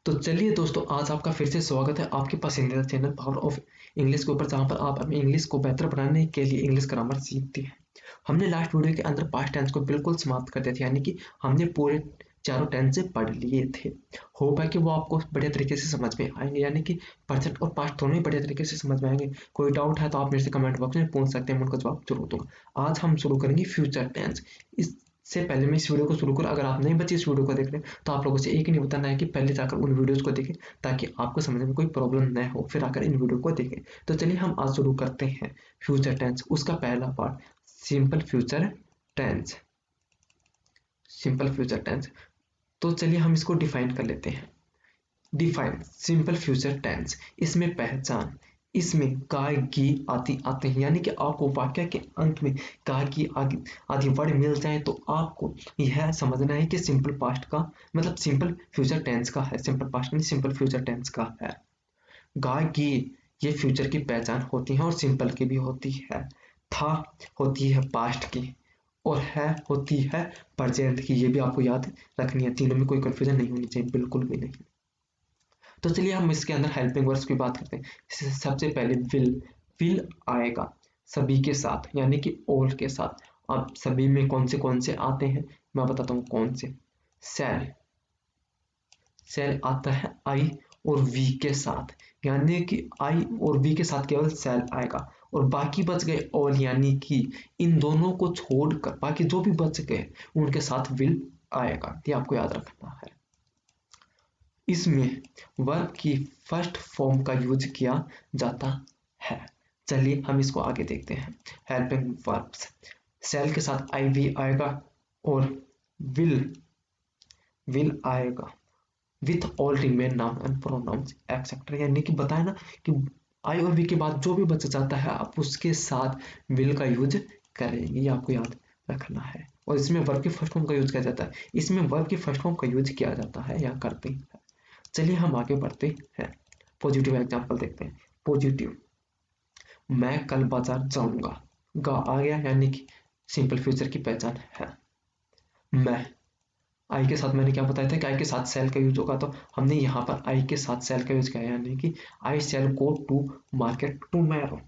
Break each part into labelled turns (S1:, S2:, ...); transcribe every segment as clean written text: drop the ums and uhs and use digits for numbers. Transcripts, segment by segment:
S1: तो चलिए दोस्तों, आज आपका फिर से स्वागत है आपके पसंदीदा चैनल पावर ऑफ इंग्लिश के ऊपर, जहां पर आप अपनी इंग्लिश को बेहतर बनाने के लिए इंग्लिश ग्रामर सीखते हैं। हमने लास्ट वीडियो के अंदर पास्ट टेंस को बिल्कुल समाप्त कर दिया था, यानी कि हमने पूरे चारों टेंस से पढ़ लिए थे। होप है कि वो आपको बढ़िया तरीके से समझ में आएंगे, यानी कि प्रेजेंट और पास्ट दोनों ही बढ़िया तरीके से समझ में आएंगे। कोई डाउट है तो आप मेरे से कमेंट बॉक्स में पूछ सकते हैं, मैं उनका जवाब जरूर दूंगा। आज हम शुरू करेंगे फ्यूचर टेंस। इससे पहले मैं इस वीडियो को शुरू करूँ, अगर आप नहीं बचे इस वीडियो को देख रहे हैं तो आप लोगों से एक ही नहीं बताना है कि पहले जाकर उन वीडियोस को देखें, ताकि आपको समझने में कोई प्रॉब्लम न हो, फिर आकर इन वीडियो को देखें। तो चलिए हम आज शुरू करते हैं फ्यूचर टेंस। उसका पहला part simple future tense. Simple future tense, तो चलिए हम इसको डिफाइन कर लेते हैं। Define simple future tense. इसमें पहचान, इसमें गाय गी आते हैं, यानी कि आपको वाक्य के अंत में गाय की आदि वर्ड मिल जाए तो आपको यह समझना है कि सिंपल पास्ट का मतलब सिंपल फ्यूचर टेंस का है। सिंपल पास्ट नहीं, सिंपल फ्यूचर टेंस का है। गाय की ये फ्यूचर की पहचान होती है और सिंपल की भी होती है। था होती है पास्ट की और है होती है प्रेजेंट की। ये भी आपको याद रखनी है, तीनों में कोई कंफ्यूजन नहीं होनी चाहिए, बिल्कुल भी नहीं। तो चलिए हम इसके अंदर हेल्पिंग वर्ड्स की बात करते हैं। सबसे पहले विल आएगा सभी के साथ, यानी कि ऑल के साथ। अब सभी में कौन से आते हैं मैं बताता हूँ कौन से। सेल, सेल आता है आई और वी के साथ, यानी कि आई और वी के साथ केवल सेल आएगा और बाकी बच गए ऑल, यानी कि इन दोनों को छोड़कर बाकी जो भी बच गए उनके साथ विल आएगा। ये आपको याद रखना है। इसमें वर्ब की फर्स्ट फॉर्म का यूज किया जाता है। चलिए हम इसको आगे देखते हैं। हेल्पिंग वर्ब्स, सेल के साथ आई वी आएगा और विल आएगा with all remain noun and pronouns etcetera, यानी कि बताया ना कि आई और वी के बाद जो भी बच जाता है आप उसके साथ विल का यूज करेंगे। ये आपको याद रखना है। और इसमें वर्ब की फर्स्ट फॉर्म का यूज किया जाता है, इसमें वर्ब की फर्स्ट फॉर्म का यूज किया जाता है या करते हैं। चलिए हम आगे बढ़ते हैं। पॉजिटिव एग्जांपल देखते हैं। पॉजिटिव, मैं कल बाजार जाऊंगा। गा आ गया, यानी कि सिंपल फ्यूचर की पहचान है। मैं, आई के साथ मैंने क्या बताया था कि आई के साथ सेल का यूज होगा, तो हमने यहाँ पर आई के साथ सेल का यूज किया, यानी कि I shall go to market tomorrow.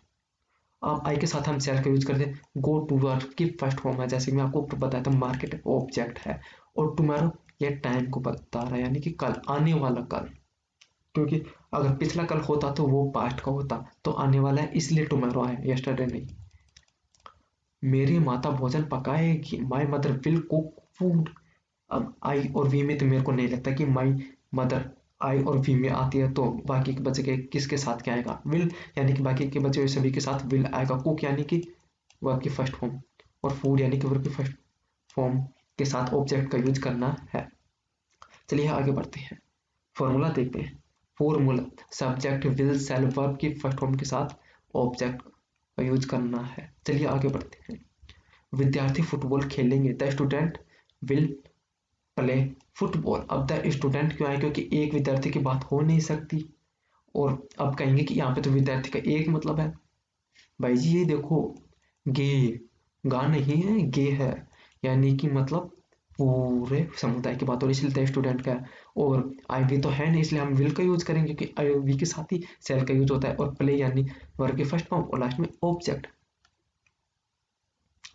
S1: अब आई के साथ हम सेल का यूज करते हैं। गो टू वर्ब की फर्स्ट फॉर्म है, जैसे कि मैं आपको बताया था मार्केट ऑब्जेक्ट है और टुमारो ये टाइम को बता रहा है, यानी कि कल, आने वाला कल। क्योंकि अगर पिछला कल होता तो वो पास्ट का होता, तो आने वाला है इसलिए टुमारो आया, यस्टरडे नहीं। मेरी माता भोजन पकाएगी, my mother will cook food. अब आई और वी में तो मेरे को नहीं लगता कि माई मदर आई और वी में आती है, तो बाकी के बचे के किसके साथ क्या आएगा, विल, यानी कि बाकी के बचे हुए सभी के साथ विल आएगा। कुक यानी कि वर्ब की फर्स्ट फॉर्म और फूड यानी कि वर्ब की फर्स्ट फॉर्म के साथ ऑब्जेक्ट का यूज करना है। चलिए आगे बढ़ते हैं, फॉर्मूला देखते हैं। Formula, subject will shall verb की फर्स्ट फॉर्म के साथ ऑब्जेक्ट का यूज करना है। चलिए आगे बढ़ते हैं। विद्यार्थी फुटबॉल खेलेंगे, the student will play football. अब द स्टूडेंट क्यों आए, क्योंकि एक विद्यार्थी की बात हो नहीं सकती, और अब कहेंगे कि यहाँ पे तो विद्यार्थी का एक मतलब है। भाई जी ये देखो, गे, गा नहीं है गे है, यानी कि मतलब पूरे समुदाय की बात हो रही है, इसलिए स्टूडेंट का है। और आई वी तो है नहीं, इसलिए हम विल का यूज करेंगे क्योंकि आई वी के साथ ही सेल का यूज होता है। और प्ले यानी वर्ब की फर्स्ट फॉर्म और लास्ट में ऑब्जेक्ट।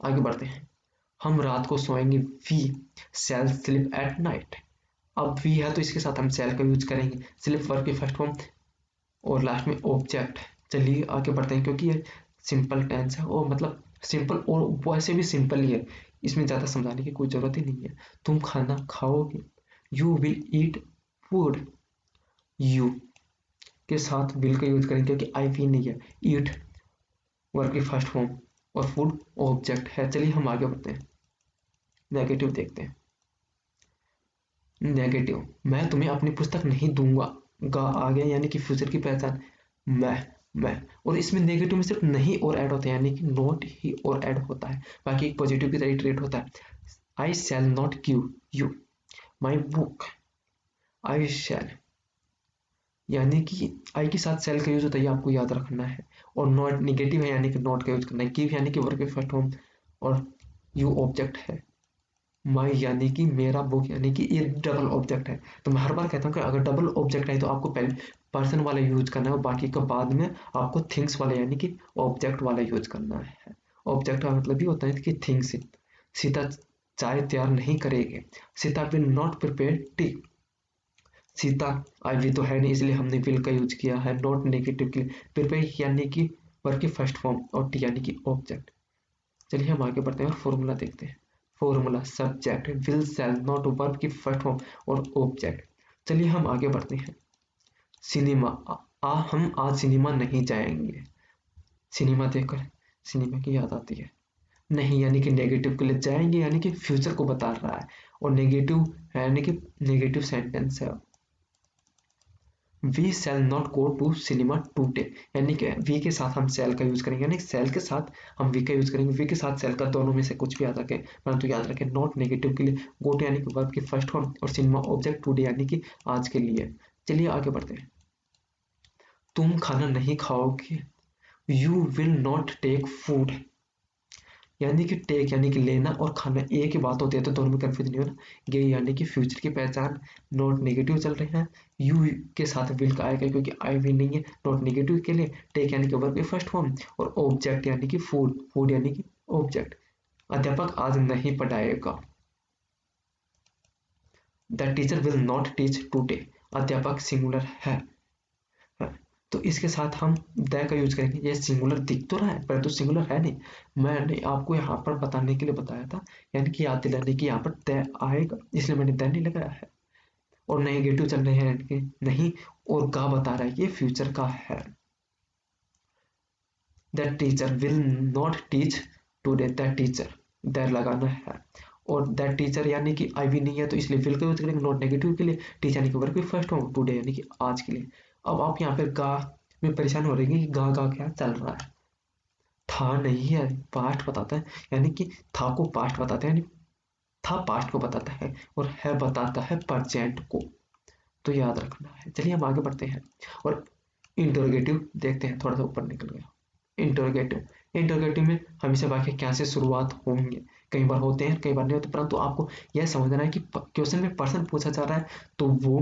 S1: आगे बढ़ते हैं। हम रात को सोएंगे, we shall sleep at night. अब वी है तो इसके साथ हम सेल का यूज करेंगे, स्लीप वर्ब की फर्स्ट फॉर्म और लास्ट में ऑब्जेक्ट। चलिए आगे बढ़ते हैं, क्योंकि ये सिंपल टेंस है और मतलब सिंपल और वैसे भी सिंपल ही है, इसमें ज़्यादा समझाने की कोई ज़रूरत ही नहीं है। तुम खाना खाओगे, you will eat food. You के साथ विल का यूज करेंगे क्योंकि आई वी नहीं है। ईट वर्ब की फर्स्ट फॉर्म और फूड ऑब्जेक्ट है। चलिए हम आगे बढ़ते हैं, नेगेटिव देखते हैं। नेगेटिव, मैं तुम्हें अपनी पुस्तक नहीं दूंगा। गा आ गया, यानी कि फ्यूचर की पहचान मैं। और इसमें नेगेटिव में सिर्फ नहीं और ऐड होता है, यानी कि नॉट ही और ऐड होता है, बाकी एक पॉजिटिव की तरह ट्रीट होता है। I shall not give you my book. I shall, यानी कि आई के साथ शैल का यूज होता है, ये आपको याद रखना है। और नॉट नेगेटिव है, यानी कि नॉट का यूज करना है। गिव यानी कि वर्ब के फर्स्ट फॉर्म और यू ऑब्जेक्ट है। माई यानी कि मेरा, बुक यानी कि ये डबल ऑब्जेक्ट है। तो मैं हर बार कहता हूँ कि अगर डबल ऑब्जेक्ट है तो आपको पहले पर्सन वाला यूज करना है और बाकी का बाद में आपको थिंग्स वाला यानी कि ऑब्जेक्ट वाला यूज करना है। ऑब्जेक्ट का मतलब भी होता है कि थिंग्स। सीता चाय तैयार नहीं करेगी, Sita will not prepare tea. Sita I भी तो है नहीं, इसलिए हमने विल का यूज किया है नॉट नेगेटिव के लिए। प्रिपेयर यानी कि वर्ब की फर्स्ट फॉर्म और टी यानी कि ऑब्जेक्ट। चलिए हम आगे बढ़ते हैं और फॉर्मूला देखते हैं। Formula subject will shall not verb की फर्स्ट फॉर्म और ऑब्जेक्ट। चलिए हम आगे बढ़ते हैं। सिनेमा, हम आज सिनेमा नहीं जाएंगे। सिनेमा देखकर सिनेमा की याद आती है। नहीं यानी कि नेगेटिव के लिए, जाएंगे यानी कि फ्यूचर को बता रहा है, और नेगेटिव यानी कि नेगेटिव सेंटेंस है। We shall not go to cinema today, यानी कि वी के साथ हम सेल का यूज करेंगे, यानी सेल के साथ हम वी का यूज करेंगे, वी के साथ सेल का, दोनों में से कुछ भी याद रखें, परंतु याद रखें नॉट नेगेटिव के लिए, गो टू यानी कि वर्ब की फर्स्ट फॉर्म और सिनेमा ऑब्जेक्ट, टूडे यानी कि आज के लिए। चलिए आगे बढ़ते हैं। तुम खाना नहीं खाओगे, you will not take food, यानी कि टेक यानी कि लेना और खाना एक ही बात होती है, तो दोनों में कंफ्यूज नहीं होना। गे यानी कि फ्यूचर की पहचान, नॉट नेगेटिव चल रहे हैं, यू के साथ विल का आएगा क्योंकि आई भी नहीं है, नॉट नेगेटिव के लिए, टेक यानी कि वर्ब की फर्स्ट फॉर्म और ऑब्जेक्ट यानी कि फूड, फूड यानी कि ऑब्जेक्ट। अध्यापक आज नहीं पढ़ाएगा, the teacher will not teach today, अध्यापक सिंगुलर है। तो इसके साथ हम द का यूज करेंगे। ये सिंगुलर दिख तो रहा है परंतु सिंगुलर है नहीं, मैंने आपको यहाँ पर बताने के लिए बताया था, यानी कि याद दिलाने की यहाँ पर द आएगा, इसलिए मैंने द नहीं लगाया है। और नेगेटिव चल रहे हैं यानी कि नहीं, और का बता रहा है ये फ्यूचर का है। The teacher will not teach today, the teacher the लगाना है, और द टीचर यानी कि आई भी नहीं है तो इसलिए विल का यूज करेंगे नॉट नेगेटिव के लिए, टीचर यानी कि वर्ब की फर्स्ट फॉर्म, टुडे यानी कि आज के लिए। अब आप यहाँ पे गा में परेशान हो रहे हैं कि गा क्या चल रहा है। था नहीं है, पास्ट बताता है, यानी कि था को पास्ट बताता है, यानी था पास्ट को बताता है, और है बताता है प्रेजेंट को, तो याद रखना है। चलिए हम आगे बढ़ते हैं और इंटरोगेटिव देखते हैं। थोड़ा सा ऊपर निकल गया। इंटरोगेटिव, इंटरोगेटिव में हमेशा वाक्य क्या से शुरुआत होंगे, कई बार होते हैं कई बार नहीं होते, परंतु आपको यह समझना है कि क्वेश्चन में पर्सन पूछा जा रहा है तो वो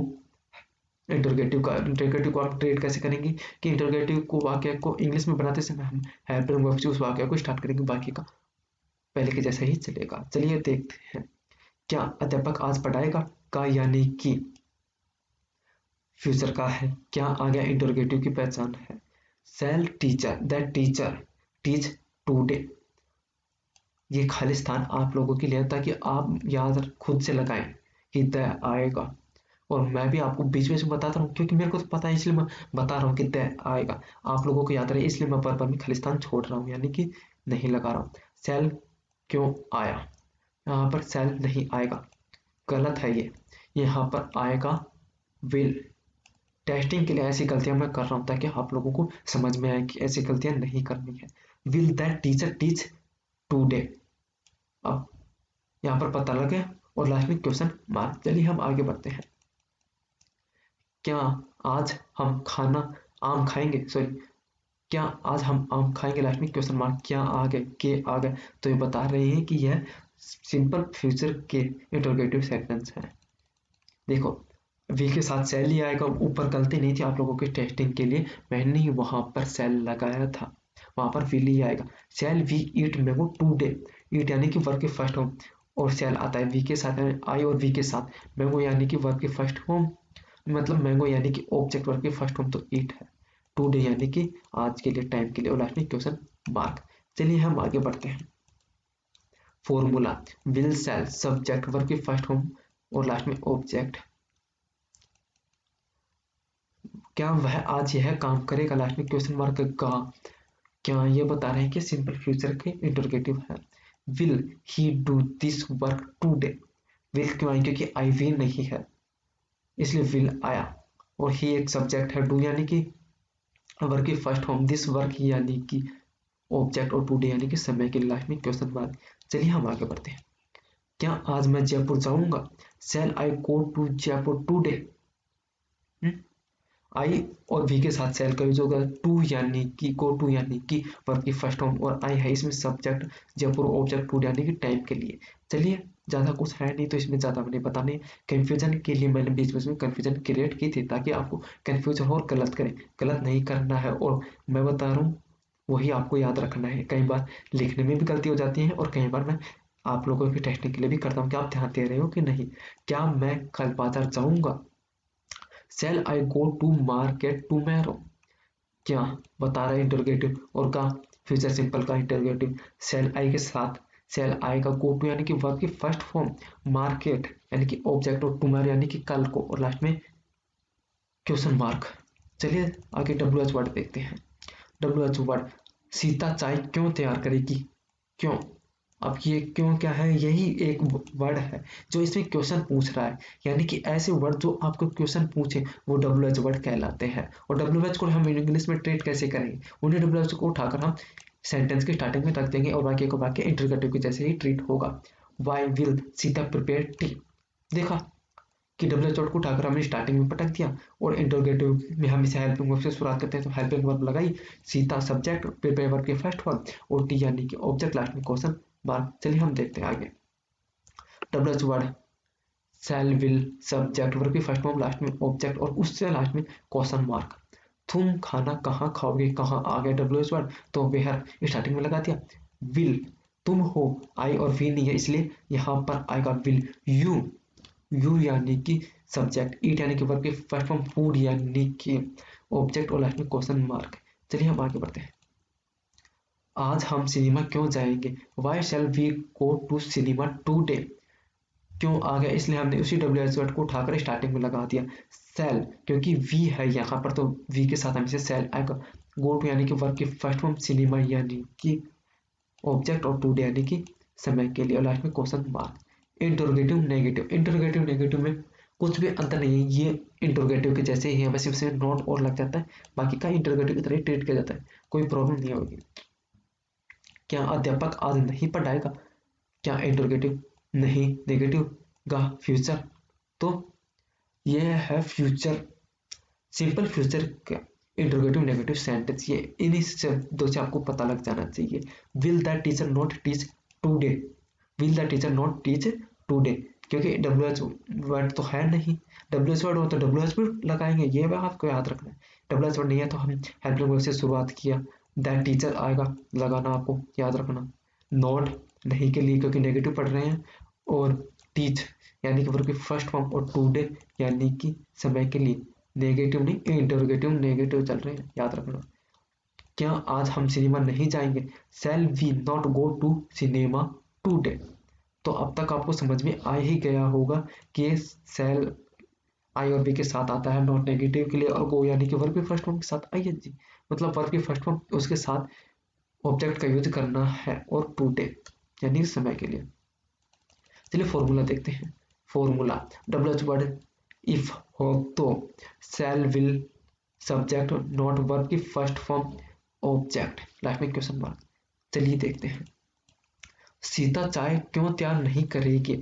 S1: इंटरोगेटिव को आप ट्रेड कैसे करेंगे कि इंटरोगेटिव को वाक्य को इंग्लिश में बनाते समय हम हैव डन वर्ब से उस वाक्य को स्टार्ट करेंगे, बाकी का पहले के जैसा ही चलेगा। चलिए देखते हैं। क्या अध्यापक आज पढ़ाएगा, का यानी कि फ्यूचर का है, क्या आ गया इंटरोगेटिव की पहचान है। Shall teacher, the teacher teach today, ये खाली स्थान आप लोगों के लिए ताकि आप याद खुद से लगाएं कि द आएगा, और मैं भी आपको बीच बीच में बताता रहूँ क्योंकि मेरे को तो पता है, इसलिए मैं बता रहा हूँ कि द आएगा, आप लोगों को याद रहे इसलिए मैं पर में खाली स्थान छोड़ रहा हूँ, यानी कि नहीं लगा रहा हूँ। सेल क्यों आया, यहाँ पर सेल नहीं आएगा, गलत है ये, यहाँ पर आएगा विल। टेस्टिंग के लिए ऐसी गलतियां मैं कर रहा हूँ ताकि आप लोगों को समझ में आए कि ऐसी गलतियां नहीं करनी है। Will that teacher teach today, अब यहाँ पर पता लगे और लास्ट में क्वेश्चन मार्क। चलिए हम आगे बढ़ते हैं। क्या आज हम खाना आम खाएंगे, सॉरी, क्या आज हम आम खाएंगे, लास्ट में क्वेश्चन मार्क, क्या आ गए, के आ गए, तो ये बता रहे हैं कि यह सिंपल फ्यूचर के इंटरोगेटिव सेंटेंस है। देखो वी के साथ सेल ही आएगा, ऊपर गलती नहीं थी आप लोगों के टेस्टिंग के लिए, मैंने ही वहां पर सेल लगाया था, वहां पर विल ही आएगा। Shall we eat mango today, eat यानी कि वर्ब के फर्स्ट फॉर्म, और सेल आता है वी के साथ, आई और वी के साथ, मैंगो यानी कि वर्ब के फर्स्ट फॉर्म, मतलब मैंगो यानी कि ऑब्जेक्ट वर्ब की फर्स्ट फॉर्म तो ईट है, टुडे यानी कि आज के लिए, टाइम के लिए, और लास्ट में क्वेश्चन मार्क। चलिए हम आगे बढ़ते हैं। Formula will shall subject verb की फर्स्ट फॉर्म और लास्ट में ऑब्जेक्ट, क्या वह आज यह काम करेगा, लास्ट में क्वेश्चन मार्क का, क्या ये बता रहे हैं कि सिंपल फ्यूचर के इंटरोगेटिव है। Will he do this work today, will क्यों आई क्योंकि आई वी नहीं है इसलिए विल आया, और ही एक सब्जेक्ट है, डू यानी कि वर्क की फर्स्ट फॉर्म, दिस वर्क यानी कि ऑब्जेक्ट, और टुडे यानी कि समय के लास्ट में क्वेश्चन मार्क। चलिए हम आगे बढ़ते हैं। क्या आज मैं जयपुर जाऊंगा, शैल आई गो टू जयपुर टुडे, आई और वी के साथ सेल का यूज होगा, टू यानी कि गो टू यानी कि वर्ब की फर्स्ट फॉर्म, और आई है इसमें सब्जेक्ट, जयपुर ऑब्जेक्ट, टू यानी कि टाइम के लिए। चलिए ज़्यादा कुछ है नहीं तो इसमें ज़्यादा मैंने पता नहीं। कन्फ्यूजन के लिए मैंने बीच बीच में कन्फ्यूजन क्रिएट की थी ताकि आपको कन्फ्यूजन हो और गलत करें, गलत नहीं करना है। और मैं बता रहा हूँ वही आपको याद रखना है। कई बार लिखने में भी गलती हो जाती है और कई बार मैं आप लोगों की टेस्टिंग के लिए भी करता हूँ कि आप ध्यान दे रहे हो कि नहीं। क्या मैं कल बाजार जाऊँगा? शैल आई गो टू मार्केट टुमारो? क्या बता रहा है इंटरोगेटिव, और का फ्यूचर सिंपल का इंटरोगेटिव शैल आई के साथ शैल आई का गो टू यानी कि वर्ब की फर्स्ट फॉर्म, मार्केट यानी कि ऑब्जेक्ट, और टुमारो यानी कि कल को, और लास्ट में क्वेश्चन मार्क। चलिए आगे डब्ल्यू एच वर्ड देखते हैं। डब्ल्यू एच वर्ड, सीता चाय क्यों तैयार करेगी? क्यों? अब ये क्यों क्या है, यही एक वर्ड है जो इसमें क्वेश्चन पूछ रहा है। यानी कि ऐसे वर्ड जो आपको क्वेश्चन पूछे वो डब्ल्यू एच वर्ड कहलाते हैं। और डब्ल्यू एच को हम इंग्लिश में ट्रीट कैसे करेंगे? उन्हें डब्ल्यू एच को उठाकर हम सेंटेंस की स्टार्टिंग में रख देंगे और बाकी को बाकी इंटरगेटिव के जैसे ही ट्रीट होगा। Why will Sita prepare tea? देखा कि डब्ल्यू एच वर्ड को उठाकर हमने स्टार्टिंग में पटक दिया और इंटरोगेटिव में हम इसे हेल्पिंग वर्ब से शुरुआत करते हैं तो हेल्पिंग वर्ब लगाई, सीता सब्जेक्ट, प्रिपेयर वर्ब के फर्स्ट वर्ब और टी यानी कि ऑब्जेक्ट, लास्ट में क्वेश्चन मार्क। चलिए हम देखते हैं आगे। W H word shell will subject verb की फर्स्ट फॉर्म, लास्ट में ऑब्जेक्ट और उससे लास्ट में क्वेश्चन मार्क। तुम खाना कहाँ खाओगे? कहाँ आ गया डब्ल्यू एच वर्ड तो वेयर स्टार्टिंग में लगा दिया। विल तुम हो, आई और वी नहीं है इसलिए यहाँ पर आएगा विल यू। यू यानी कि सब्जेक्ट, ईट यानी कि वर्ब की फर्स्ट फॉर्म, फूड यानी कि ऑब्जेक्ट और लास्ट में क्वेश्चन मार्क। चलिए हम आगे बढ़ते हैं। आज हम सिनेमा क्यों जाएंगे? Why shall we go to cinema today? क्यों आ गया इसलिए हमने उसी डब्ल्यू एच वर्ड को उठाकर स्टार्टिंग में लगा दिया। सेल क्योंकि वी है यहाँ पर तो वी के साथ हमेशा सेल आएगा। गो टू यानी कि वर्ब की फर्स्ट फॉर्म, सिनेमा यानी कि ऑब्जेक्ट और टुडे यानी कि समय के लिए, और लास्ट में question mark. Interrogative negative, interrogative negative में कुछ भी अंतर नहीं है, ये इंटरोगेटिव के जैसे ही है, बस इसमें नॉट और लग जाता है, बाकी का इंटरोगेटिव की तरह ट्रीट किया जाता है, कोई प्रॉब्लम नहीं होगी। क्या अध्यापक आज नहीं पढ़ाएगा? क्या इंटरोगेटिव नहीं, नेगेटिव का फ्यूचर, तो यह है फ्यूचर, सिंपल फ्यूचर का इंटरोगेटिव नेगेटिव सेंटेंस। ये इन्हीं शब्दों से आपको पता लग जाना चाहिए। Will the teacher not teach today? Will the teacher not teach today क्योंकि डब्ल्यू एच वर्ड तो है नहीं। डब्ल्यू एच वर्ड हो तो डब्ल्यू एच वर्ड लगाएंगे, ये बात आपको याद रखना है। डब्ल्यू एच वर्ड नहीं है तो हम हेल्पिंग वर्ब से शुरुआत किया, द टीचर आएगा लगाना, आपको याद रखना। नॉट नहीं के लिए क्योंकि नेगेटिव पढ़ रहे हैं, और टीच यानी कि वर्ब की फर्स्ट फॉर्म, और टुडे यानी कि समय के लिए, नेगेटिव नहीं इंटरोगेटिव नेगेटिव चल रहे हैं, याद रखना। क्या आज हम सिनेमा नहीं जाएंगे? Shall we not go to cinema today? तो अब तक आपको समझ में आ ही गया होगा कि शैल आई और बी के साथ आता है नॉट नेगेटिव के लिए, और गो यानी कि वर्ब की फर्स्ट फॉर्म के साथ आईएनजी, मतलब वर्ब की फर्स्ट फॉर्म उसके साथ ऑब्जेक्ट का यूज करना है, और टुडे यानी समय के लिए। चलिए फॉर्मूला देखते हैं। Formula W H word if हो तो शैल विल सब्जेक्ट नॉट वर्ब की फर्स्ट फॉर्म ऑब्जेक्ट, लास्ट में क्वेश्चन मार्क। चलिए देखते हैं। सीता चाय क्यों तैयार नहीं करेगी?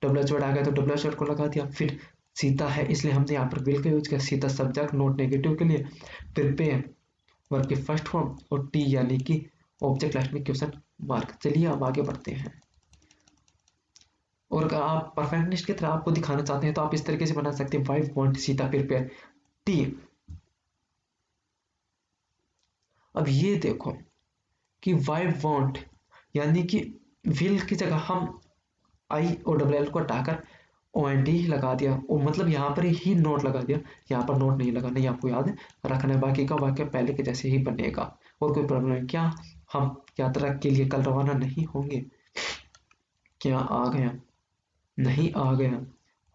S1: डब्ल्यू एच वर्ड आ गया तो डब्ल्यू एच वर्ड को लगा दिया, फिर सीता है इसलिए हमने यहाँ पर विल का यूज किया, सीता सब्जेक्ट नॉट नेगेटिव के लिए, प्रिपेयर वर्ब की फर्स्ट फॉर्म, और टी यानी कि ऑब्जेक्ट, लास्ट में क्वेश्चन मार्क। चलिए अब आगे बढ़ते हैं। और अगर आप परफेक्टनिस्ट की तरह आपको दिखाना चाहते हैं तो आप इस तरीके से बना सकते हैं, wife want Sita prepare T. अब ये देखो कि वाइफ वांट यानी कि विल की जगह हम आई और डब्ल्यू एल को हटाकर ओ एन टी लगा दिया, और मतलब यहाँ पर ही नोट लगा दिया, यहाँ पर नोट नहीं लगाना, ये आपको याद रखना है। बाकी का वाक्य पहले के जैसे ही बनेगा और कोई प्रॉब्लम नहीं। क्या हम यात्रा के लिए कल रवाना नहीं होंगे? क्या आ गया? नहीं आ गया,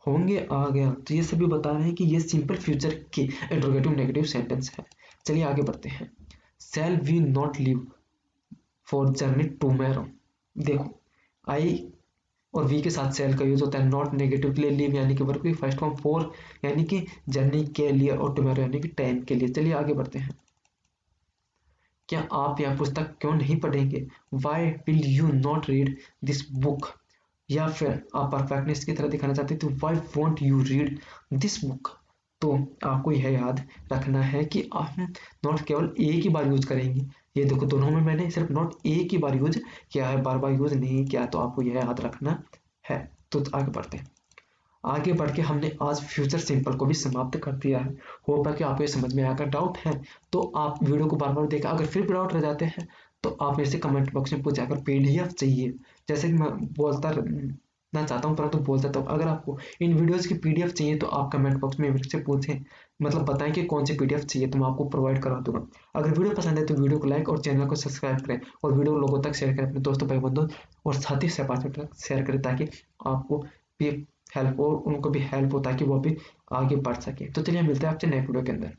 S1: होंगे आ गया, तो ये सभी बता रहे हैं कि ये सिंपल फ्यूचर की इंट्रोगेटिव नेगेटिव सेंटेंस है। चलिए आगे बढ़ते हैं। Shall we not leave for journey tomorrow? देखो आई और वी के साथ सेल का यूज होता है, नॉट नेगेटिव के लिए, लीव यानी कि वर्ब की फर्स्ट फॉर्म, फॉर यानी कि जर्नी के लिए, और टुमारो यानी कि टाइम के लिए। चलिए आगे बढ़ते हैं। क्या आप यह पुस्तक क्यों नहीं पढ़ेंगे? Why will you not read this book? या फिर आप परफेक्टनेस की तरह दिखाना चाहते हैं तो why want you read this book? तो आपको यह याद रखना है कि हम नॉट केवल एक ही बार यूज करेंगे। ये देखो दोनों में मैंने सिर्फ नॉट एक ही बार यूज किया है, बार बार यूज नहीं किया, तो आपको यह याद रखना है। तो आगे बढ़ते हैं। आगे बढ़ के हमने आज फ्यूचर सिंपल को भी समाप्त कर दिया है। होप है कि आपको ये समझ में आएगा। डाउट है तो आप वीडियो को बार बार देखा। अगर फिर भी डाउट रह जाते हैं तो आप मेरे से कमेंट बॉक्स में पूछा। अगर पीडीएफ चाहिए, जैसे कि मैं बोलता ना चाहता हूँ परंतु बोलता तो अगर आपको इन वीडियोज़ की पीडीएफ चाहिए तो आप कमेंट बॉक्स में मेरे से पूछें, मतलब बताएं कि कौन सी पीडीएफ चाहिए तो मैं आपको प्रोवाइड करा दूंगा। अगर वीडियो पसंद है तो वीडियो को लाइक और चैनल को सब्सक्राइब करें और वीडियो लोगों तक शेयर करें, अपने दोस्तों भाई बंधुओं और साथी सहपाठियों तक शेयर करें, ताकि आपको भी हेल्प हो, उनको भी हेल्प हो, ताकि वो भी आगे बढ़ सके। तो चलिए मिलते हैं आपसे नेक्स्ट वीडियो के अंदर।